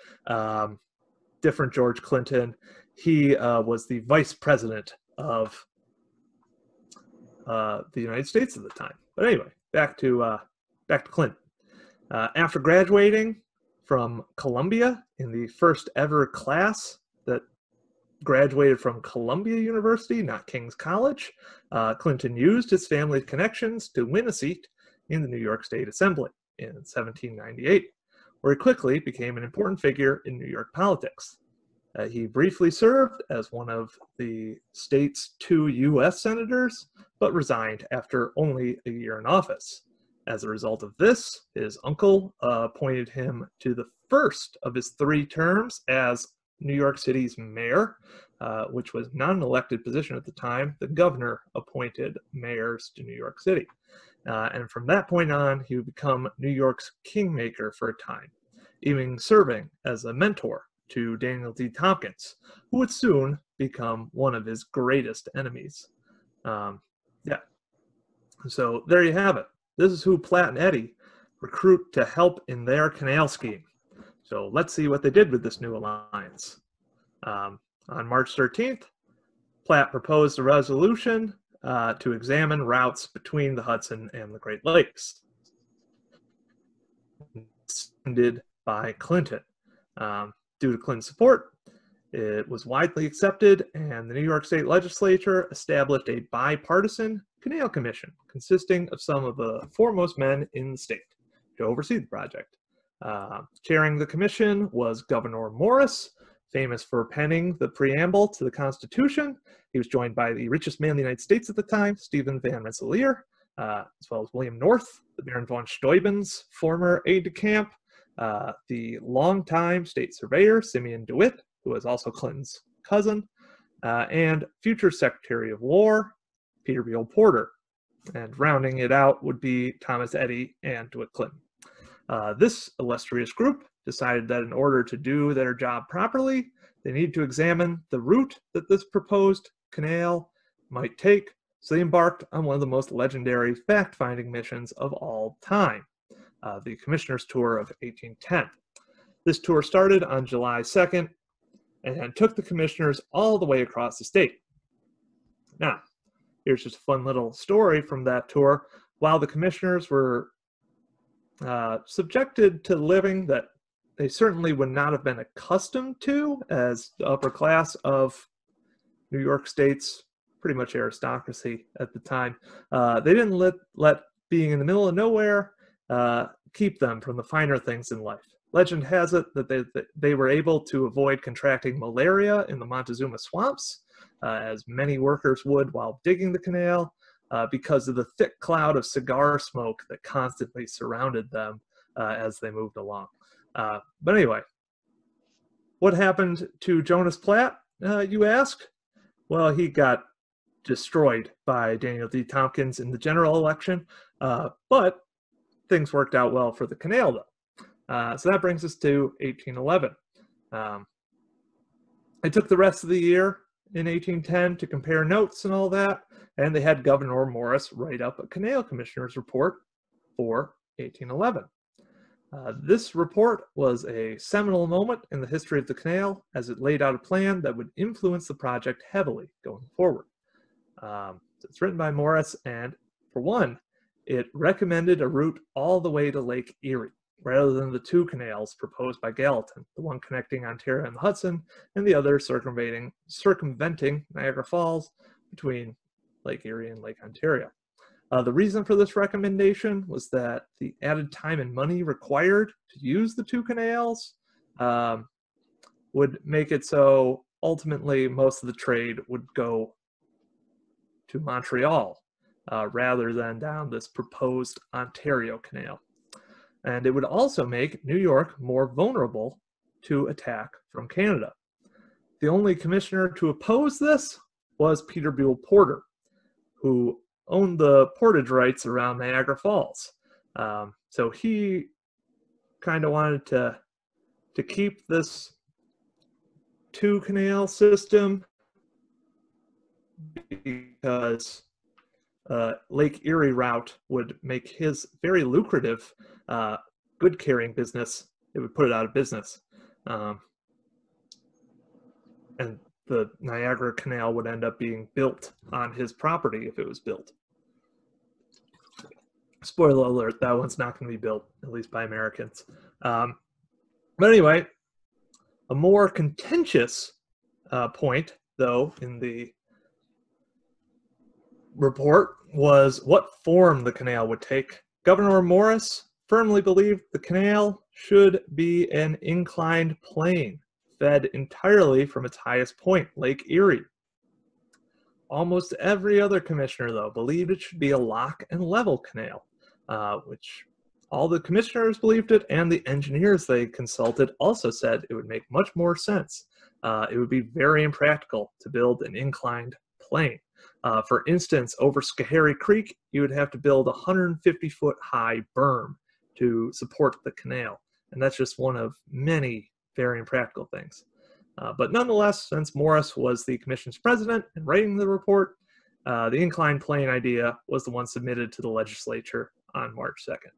[SPEAKER 2] different George Clinton, he was the vice president of the United States at the time. But anyway, back to Clinton. After graduating from Columbia in the first ever class that graduated from Columbia University, not King's College, Clinton used his family connections to win a seat in the New York State Assembly in 1798, where he quickly became an important figure in New York politics. He briefly served as one of the state's 2 U.S. senators, but resigned after only a year in office. As a result of this, his uncle appointed him to the first of his 3 terms as New York City's mayor, which was not an elected position at the time. The governor appointed mayors to New York City. And from that point on, he would become New York's kingmaker for a time, even serving as a mentor to Daniel D. Tompkins, who would soon become one of his greatest enemies. So there you have it. This is who Platt and Eddy recruit to help in their canal scheme. So let's see what they did with this new alliance. On March 13th, Platt proposed a resolution to examine routes between the Hudson and the Great Lakes. Funded by Clinton. Due to Clinton's support, it was widely accepted, and the New York State Legislature established a bipartisan canal commission consisting of some of the foremost men in the state to oversee the project. Chairing the commission was Governor Morris, famous for penning the preamble to the Constitution. He was joined by the richest man in the United States at the time, Stephen Van Rensselaer, as well as William North, the Baron von Steuben's former aide-de-camp, the longtime state surveyor, Simeon Dewitt, who was also Clinton's cousin, and future Secretary of War, Peter Porter. And rounding it out would be Thomas Eddy and Dewitt Clinton. This illustrious group decided that in order to do their job properly, they needed to examine the route that this proposed canal might take, so they embarked on one of the most legendary fact-finding missions of all time, the Commissioner's Tour of 1810. This tour started on July 2nd and took the commissioners all the way across the state. Now, here's just a fun little story from that tour. While the commissioners were subjected to living that they certainly would not have been accustomed to as the upper class of New York State's pretty much aristocracy at the time, they didn't let being in the middle of nowhere keep them from the finer things in life. Legend has it that they were able to avoid contracting malaria in the Montezuma swamps, as many workers would while digging the canal, because of the thick cloud of cigar smoke that constantly surrounded them as they moved along. But anyway, what happened to Jonas Platt, you ask? Well, he got destroyed by Daniel D. Tompkins in the general election, but things worked out well for the canal, though. So that brings us to 1811. I took the rest of the year in 1810 to compare notes and all that, and they had Governor Morris write up a canal commissioner's report for 1811. This report was a seminal moment in the history of the canal, as it laid out a plan that would influence the project heavily going forward. It's written by Morris, and for one, it recommended a route all the way to Lake Erie, rather than the two canals proposed by Gallatin, the one connecting Ontario and the Hudson, and the other circumventing Niagara Falls between Lake Erie and Lake Ontario. The reason for this recommendation was that the added time and money required to use the two canals would make it so ultimately most of the trade would go to Montreal rather than down this proposed Ontario Canal. And it would also make New York more vulnerable to attack from Canada. The only commissioner to oppose this was Peter Porter, who owned the portage rights around Niagara Falls. So he kind of wanted to keep this two-canal system because Lake Erie route would make his very lucrative good carrying business, it would put it out of business. And the Niagara Canal would end up being built on his property if it was built. Spoiler alert, that one's not going to be built, at least by Americans. But anyway, a more contentious point, though, in the report was what form the canal would take. Governor Morris firmly believed the canal should be an inclined plane, fed entirely from its highest point, Lake Erie. Almost every other commissioner, though, believed it should be a lock and level canal, which all the commissioners believed it, and the engineers they consulted also said it would make much more sense. It would be very impractical to build an inclined plane. For instance, over Schoharie Creek, you would have to build a 150-foot high berm to support the canal. And that's just one of many very impractical things. But nonetheless, since Morris was the commission's president and writing the report, the inclined plane idea was the one submitted to the legislature on March 2nd.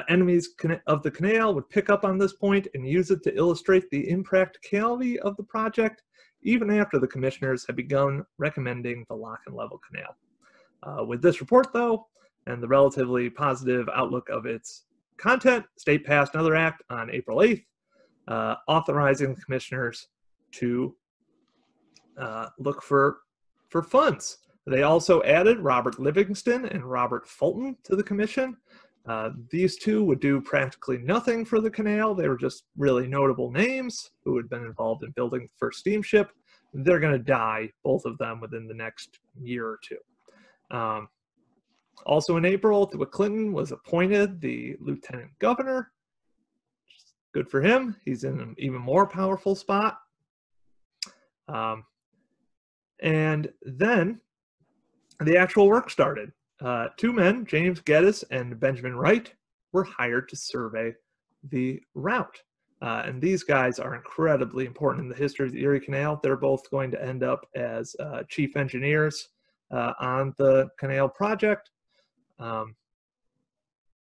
[SPEAKER 2] Enemies of the canal would pick up on this point and use it to illustrate the impracticality of the project, even after the commissioners had begun recommending the lock and level canal. With this report, though, and the relatively positive outlook of its content, the state passed another act on April 8th, authorizing the commissioners to look for funds. They also added Robert Livingston and Robert Fulton to the commission. These two would do practically nothing for the canal. They were just really notable names who had been involved in building the first steamship. They're going to die, both of them, within the next year or two. Also in April, Dewitt Clinton was appointed the lieutenant governor. Good for him. He's in an even more powerful spot. And then the actual work started. Two men, James Geddes and Benjamin Wright, were hired to survey the route. And these guys are incredibly important in the history of the Erie Canal. They're both going to end up as chief engineers on the canal project.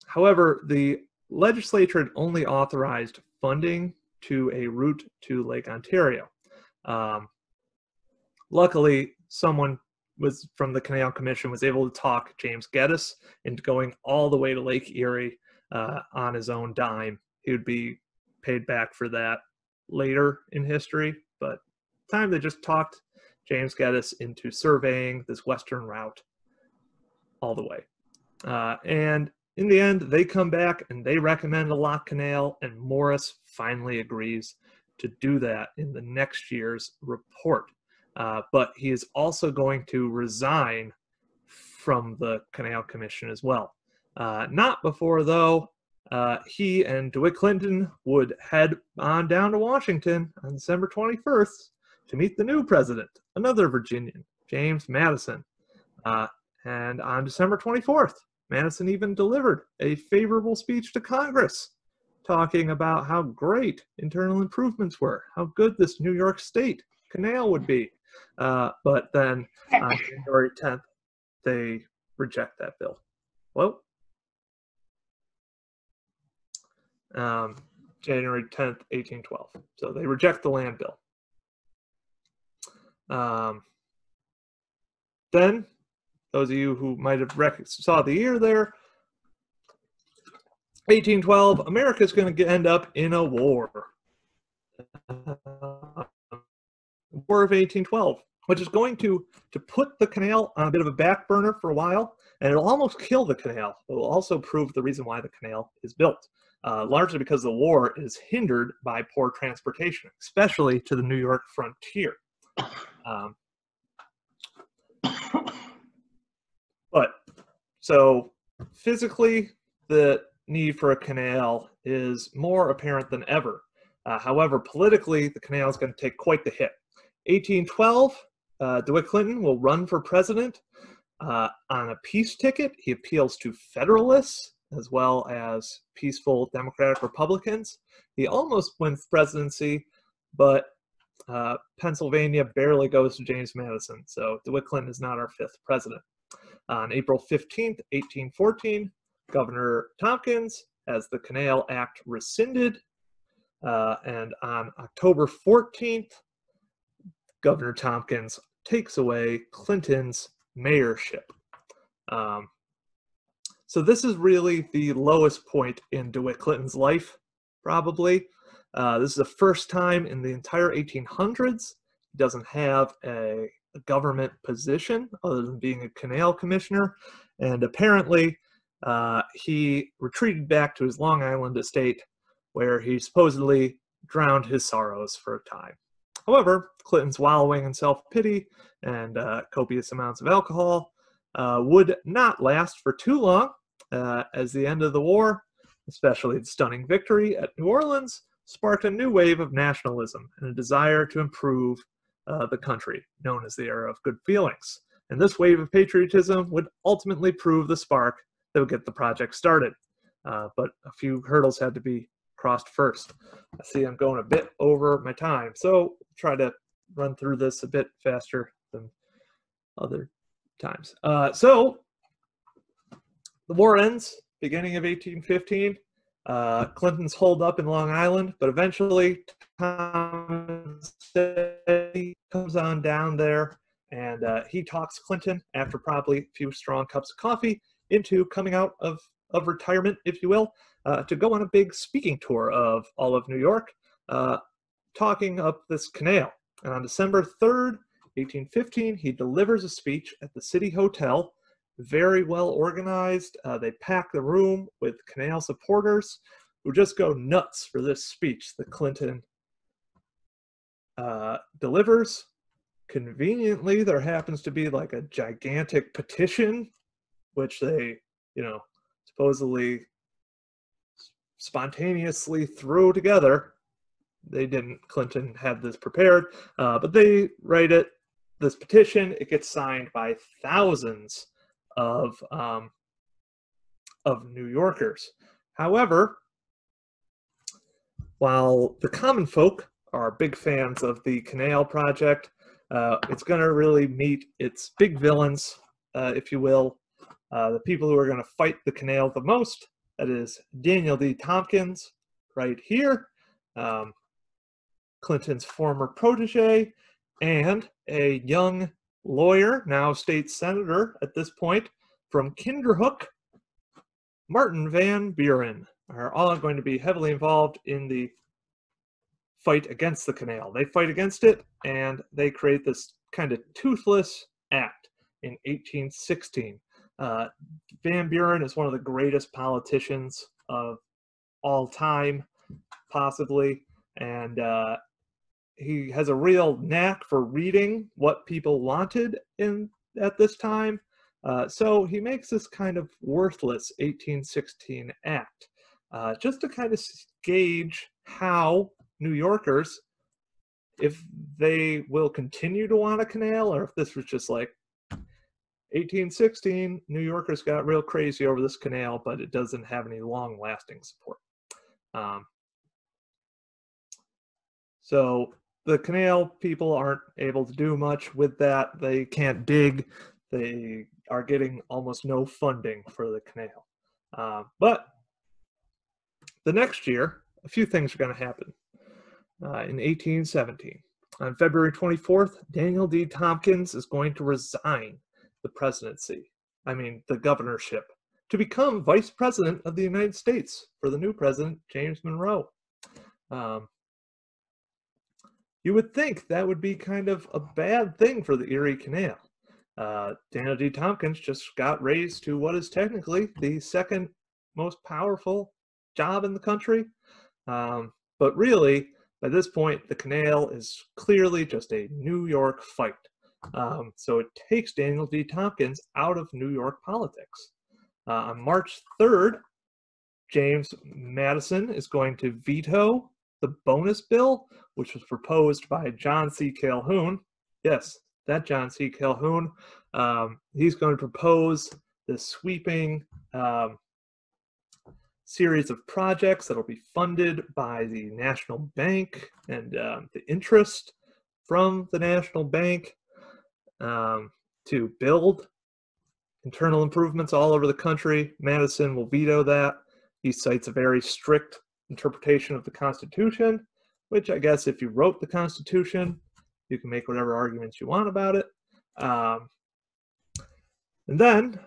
[SPEAKER 2] However, the legislature had only authorized funding to a route to Lake Ontario. Luckily, someone from the Canal Commission was able to talk James Geddes into going all the way to Lake Erie on his own dime. He would be paid back for that later in history, but time they just talked James Geddes into surveying this western route all the way. And in the end, they come back and they recommend a lock canal, and Morris finally agrees to do that in the next year's report. But he is also going to resign from the Canal Commission as well. Not before, though, he and Dewitt Clinton would head on down to Washington on December 21st to meet the new president, another Virginian, James Madison. And on December 24th, Madison even delivered a favorable speech to Congress, talking about how great internal improvements were, how good this New York State canal would be. But then on January 10th, they reject that bill. Well, January 10th, 1812. So they reject the land bill. Then, those of you who might have saw the year there, 1812, America's going to end up in a war. War of 1812, which is going to put the canal on a bit of a back burner for a while, and it'll almost kill the canal. It will also prove the reason why the canal is built, largely because the war is hindered by poor transportation, especially to the New York frontier. But so physically, the need for a canal is more apparent than ever. However, politically, the canal is going to take quite the hit. 1812, Dewitt Clinton will run for president on a peace ticket. He appeals to Federalists as well as peaceful Democratic Republicans. He almost wins the presidency, but Pennsylvania barely goes to James Madison, so DeWitt Clinton is not our fifth president. On April 15th, 1814, Governor Tompkins has the Canal Act rescinded, and on October 14th, Governor Tompkins takes away Clinton's mayorship. So this is really the lowest point in DeWitt Clinton's life, probably. This is the first time in the entire 1800s he doesn't have a government position other than being a canal commissioner, and apparently he retreated back to his Long Island estate where he supposedly drowned his sorrows for a time. However, Clinton's wallowing in self-pity and copious amounts of alcohol would not last for too long, as the end of the war, especially the stunning victory at New Orleans, sparked a new wave of nationalism and a desire to improve the country, known as the era of good feelings. And this wave of patriotism would ultimately prove the spark that would get the project started. But a few hurdles had to be crossed first. I see I'm going a bit over my time, so try to run through this a bit faster than other times. So the war ends, beginning of 1815. Clinton's holed up in Long Island, but eventually Tom comes on down there And he talks Clinton, after probably a few strong cups of coffee, into coming out of retirement, if you will, to go on a big speaking tour of all of New York, talking up this canal. And on December 3rd, 1815, he delivers a speech at the City Hotel, very well organized. They pack the room with canal supporters who just go nuts for this speech that Clinton delivers. Conveniently, there happens to be like a gigantic petition, which they, supposedly spontaneously threw together. They didn't. Clinton had this prepared, but they write this petition. It gets signed by thousands of New Yorkers. However, while the common folk are big fans of the canal project, it's going to really meet its big villains, if you will, the people who are going to fight the canal the most. That is Daniel D. Tompkins, right here, Clinton's former protege, and a young lawyer, now state senator at this point, from Kinderhook, Martin Van Buren, are all going to be heavily involved in the fight against the canal. They fight against it, and they create this kind of toothless act in 1816. Van Buren is one of the greatest politicians of all time, possibly, and he has a real knack for reading what people wanted at this time. So he makes this kind of worthless 1816 act, just to kind of gauge how New Yorkers, if they will continue to want a canal, or if this was just like 1816, New Yorkers got real crazy over this canal, but it doesn't have any long-lasting support. So the canal people aren't able to do much with that. They can't dig. They are getting almost no funding for the canal. But the next year, a few things are going to happen. In 1817, on February 24th, Daniel D. Tompkins is going to resign the governorship, to become vice president of the United States for the new president, James Monroe. You would think that would be kind of a bad thing for the Erie Canal. Daniel D. Tompkins just got raised to what is technically the second most powerful job in the country. But really, by this point, the canal is clearly just a New York fight. So it takes Daniel D. Tompkins out of New York politics. On March 3rd, James Madison is going to veto the bonus bill, which was proposed by John C. Calhoun. Yes, that John C. Calhoun. He's going to propose this sweeping series of projects that will be funded by the National Bank and the interest from the National Bank to build internal improvements all over the country. Madison will veto that. He cites a very strict interpretation of the Constitution, which I guess if you wrote the Constitution, you can make whatever arguments you want about it. And then,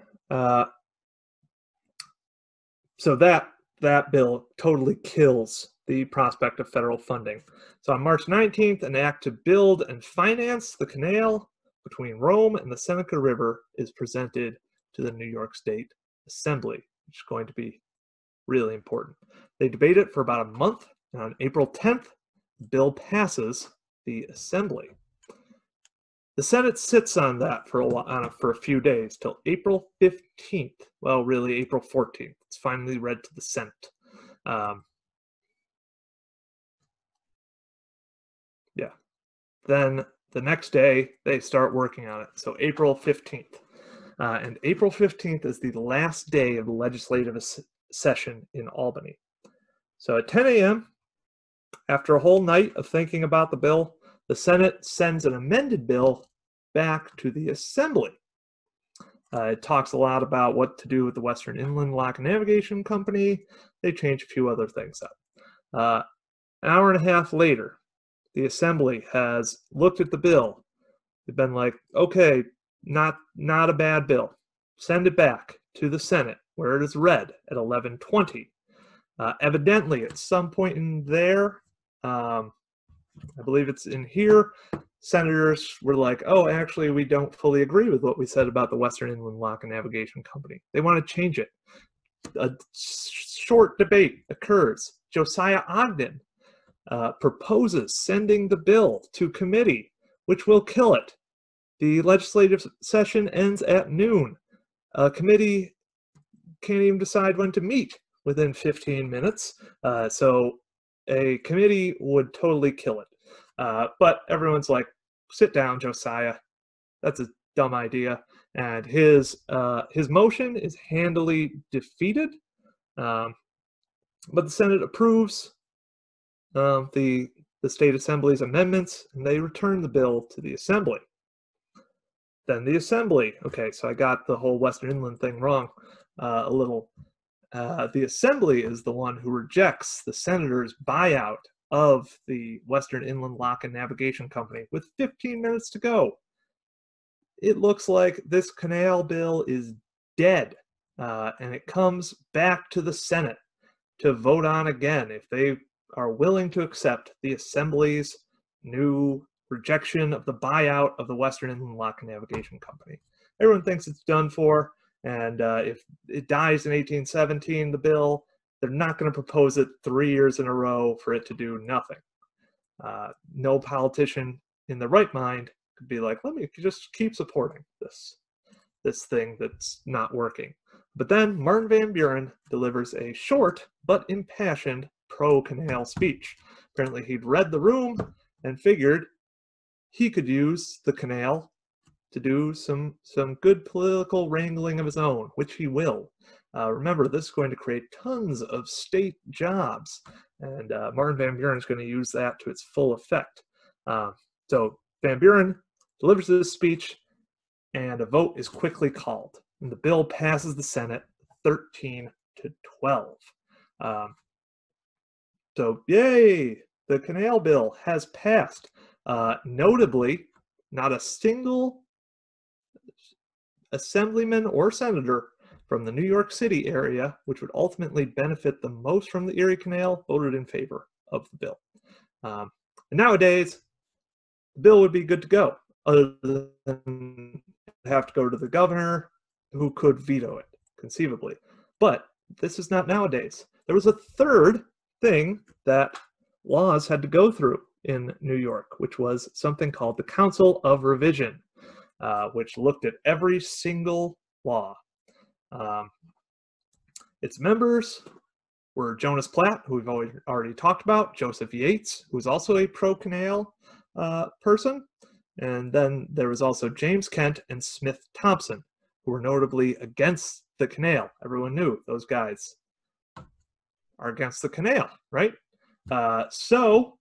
[SPEAKER 2] so that bill totally kills the prospect of federal funding. So on March 19th, an act to build and finance the canal between Rome and the Seneca River is presented to the New York State Assembly, which is going to be really important. They debate it for about a month, and on April 10th, the bill passes the Assembly. The Senate sits on that for a few days till April 15th. Well, really April 14th. It's finally read to the Senate. Then the next day, they start working on it. So April 15th. And April 15th is the last day of the legislative session in Albany. So at 10 a.m., after a whole night of thinking about the bill, the Senate sends an amended bill back to the Assembly. It talks a lot about what to do with the Western Inland Lock and Navigation Company. They change a few other things up. An hour and a half later, the Assembly has looked at the bill, They've been like, okay, not a bad bill. Send it back to the Senate, where it is read at 11:20. Evidently, at some point in there, I believe it's in here, senators were like, oh, actually, we don't fully agree with what we said about the Western Inland Lock and Navigation Company. They want to change it. A short debate occurs. Josiah Ogden proposes sending the bill to committee, which will kill it. The legislative session ends at noon. A committee can't even decide when to meet within 15 minutes. So a committee would totally kill it. But everyone's like, sit down, Josiah. That's a dumb idea. And his motion is handily defeated. But the Senate approves the state assembly's amendments, and they return the bill to the assembly. Then the assembly. Okay, so I got the whole Western Inland thing wrong a little. The assembly is the one who rejects the senator's buyout of the Western Inland Lock and Navigation Company with 15 minutes to go. It looks like this canal bill is dead, and it comes back to the Senate to vote on again if they are willing to accept the Assembly's new rejection of the buyout of the Western Inland Lock and Navigation Company. Everyone thinks it's done for, and if it dies in 1817, the bill, they're not going to propose it 3 years in a row for it to do nothing. No politician in the right mind could be like, let me just keep supporting this thing that's not working. But then Martin Van Buren delivers a short but impassioned pro-canal speech. Apparently he'd read the room and figured he could use the canal to do some good political wrangling of his own, which he will. Remember, this is going to create tons of state jobs, and Martin Van Buren is going to use that to its full effect. So Van Buren delivers this speech, and a vote is quickly called, and the bill passes the Senate 13-12. So yay, the canal bill has passed. Notably, not a single assemblyman or senator from the New York City area, which would ultimately benefit the most from the Erie Canal, voted in favor of the bill. And nowadays, the bill would be good to go, other than have to go to the governor, who could veto it, conceivably. But this is not nowadays. There was a third thing that laws had to go through in New York, which was something called the Council of Revision, which looked at every single law. Its members were Jonas Platt, who we've already talked about, Joseph Yates, who was also a pro-canal person, and then there was also James Kent and Smith Thompson, who were notably against the canal. Everyone knew those guys are against the canal, right? So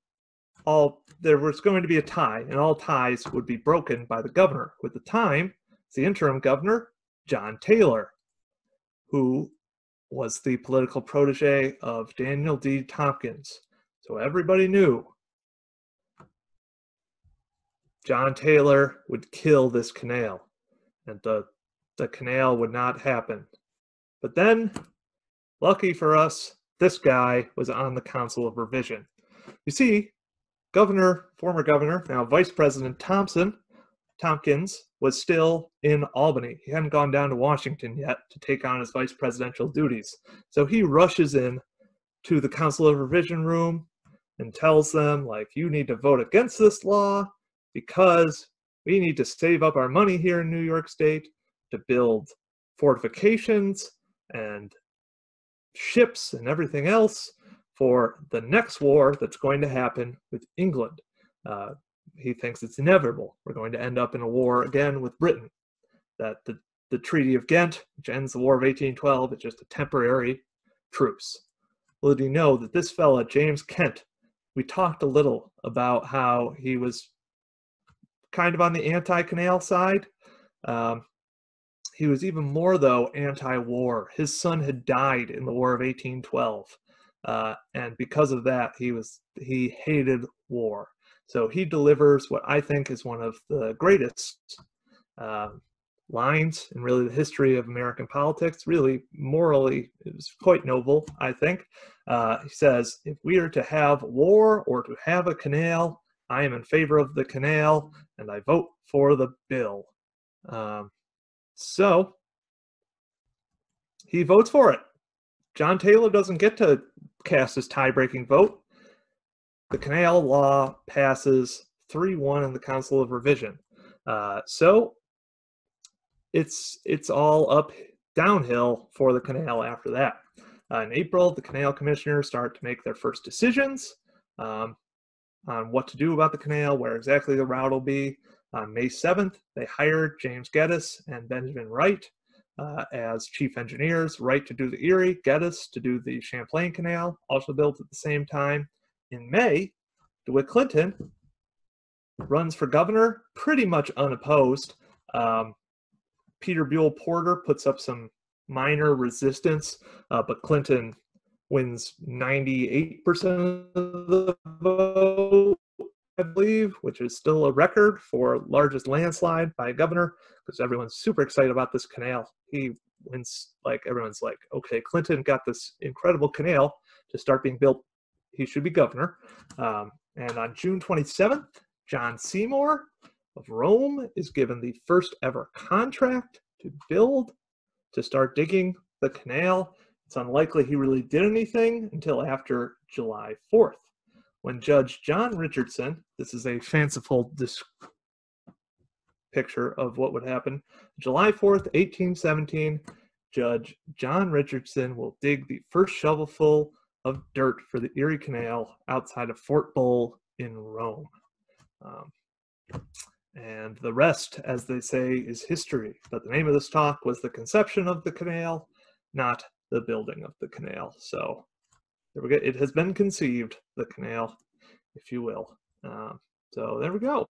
[SPEAKER 2] there was going to be a tie, and all ties would be broken by the governor, who at the time, the interim governor, John Taylor, who was the political protege of Daniel D. Tompkins. So everybody knew John Taylor would kill this canal, and the canal would not happen. But then, lucky for us, this guy was on the Council of Revision. You see, former governor, now Vice President Tompkins, was still in Albany. He hadn't gone down to Washington yet to take on his vice presidential duties. So he rushes in to the Council of Revision room and tells them, like, you need to vote against this law because we need to save up our money here in New York State to build fortifications and ships and everything else for the next war that's going to happen with England. He thinks it's inevitable. We're going to end up in a war again with Britain. That the Treaty of Ghent, which ends the War of 1812, is just a temporary truce. Well, did you know that this fella, James Kent, we talked a little about how he was kind of on the anti-canal side. He was even more, though, anti-war. His son had died in the War of 1812. And because of that, he hated war. So he delivers what I think is one of the greatest lines in really the history of American politics. Really, morally, it was quite noble, I think. He says, if we are to have war or to have a canal, I am in favor of the canal, and I vote for the bill. So he votes for it. John Taylor doesn't get to cast his tie-breaking vote. The canal law passes 3-1 in the Council of Revision. So it's all up downhill for the canal after that. In April, the canal commissioners start to make their first decisions on what to do about the canal, where exactly the route will be. On May 7th, they hired James Geddes and Benjamin Wright as chief engineers. Wright to do the Erie, Geddes to do the Champlain Canal, also built at the same time. In May, Dewitt Clinton runs for governor, pretty much unopposed. Peter Buell Porter puts up some minor resistance, but Clinton wins 98% of the vote, I believe, which is still a record for largest landslide by a governor, because everyone's super excited about this canal. He wins, like, everyone's like, okay, Clinton got this incredible canal to start being built. He should be governor. And on June 27th, John Seymour of Rome is given the first ever contract to start digging the canal. It's unlikely he really did anything until after July 4th, when Judge John Richardson, this is a fanciful picture of what would happen, July 4th, 1817, Judge John Richardson will dig the first shovelful of dirt for the Erie Canal outside of Fort Bull in Rome. And the rest, as they say, is history. But the name of this talk was the conception of the canal, not the building of the canal. So there we go. It has been conceived, the canal, if you will. So there we go.